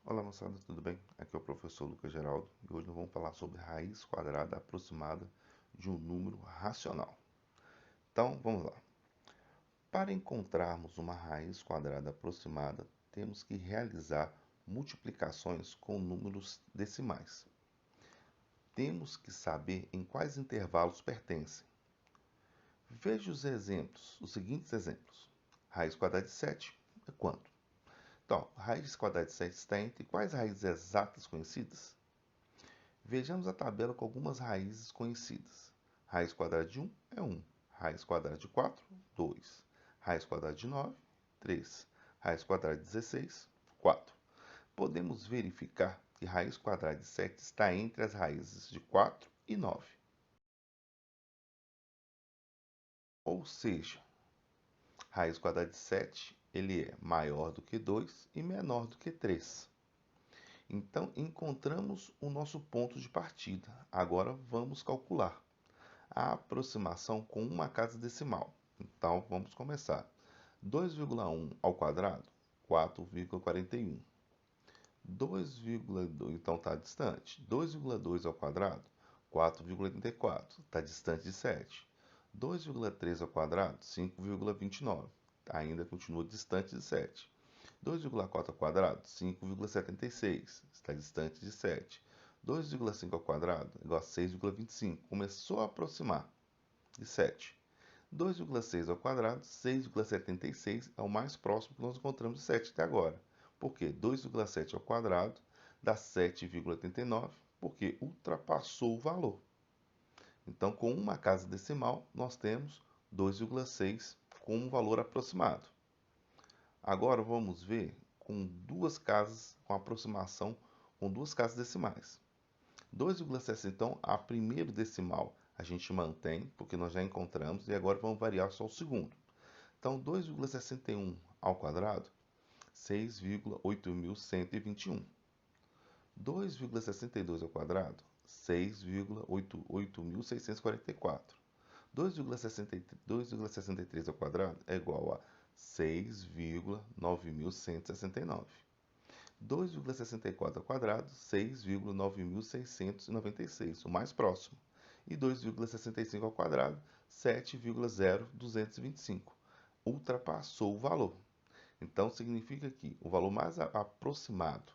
Olá moçada, tudo bem? Aqui é o professor Lucas Geraldo e hoje nós vamos falar sobre raiz quadrada aproximada de um número racional. Então, vamos lá. Para encontrarmos uma raiz quadrada aproximada, temos que realizar multiplicações com números decimais. Temos que saber em quais intervalos pertencem. Veja os seguintes exemplos. Raiz quadrada de 7 é quanto? Então, raiz quadrada de 7 está entre quais raízes exatas conhecidas? Vejamos a tabela com algumas raízes conhecidas. Raiz quadrada de 1 é 1. Raiz quadrada de 4, 2. Raiz quadrada de 9, 3. Raiz quadrada de 16, 4. Podemos verificar que raiz quadrada de 7 está entre as raízes de 4 e 9. Ou seja, raiz quadrada de 7 ele é maior do que 2 e menor do que 3. Então, encontramos o nosso ponto de partida. Agora, vamos calcular a aproximação com uma casa decimal. Então, vamos começar. 2,1 ao quadrado, 4,41. 2,2, então está distante. 2,2 ao quadrado, 4,84. Está distante de 7. 2,3 ao quadrado, 5,29. Ainda continua distante de 7. 2,4 ao quadrado, 5,76. Está distante de 7. 2,5 ao quadrado igual a 6,25. Começou a aproximar de 7. 2,6 ao quadrado, 6,76 é o mais próximo que nós encontramos de 7 até agora. Por quê? 2,7 ao quadrado dá 7,89, porque ultrapassou o valor. Então, com uma casa decimal, nós temos 2,6 com um valor aproximado. Agora vamos ver com duas casas, com aproximação com duas casas decimais. 2,60, então, a primeiro decimal a gente mantém, porque nós já encontramos, e agora vamos variar só o segundo. Então, 2,61 ao quadrado, 6,8121. 2,62 ao quadrado, 6,88.644. 2,63 ao quadrado é igual a 6,9169. 2,64 ao quadrado, 6,9696, o mais próximo. E 2,65 ao quadrado, 7,0225. Ultrapassou o valor. Então, significa que o valor mais aproximado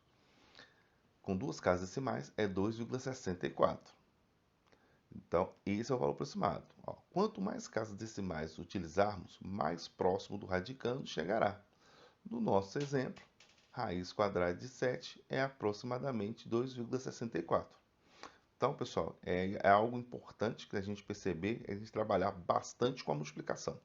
com duas casas decimais é 2,64. Então, esse é o valor aproximado. Ó, quanto mais casas decimais utilizarmos, mais próximo do radicando chegará. No nosso exemplo, raiz quadrada de 7 é aproximadamente 2,64. Então, pessoal, é algo importante que a gente perceber, é a gente trabalhar bastante com a multiplicação.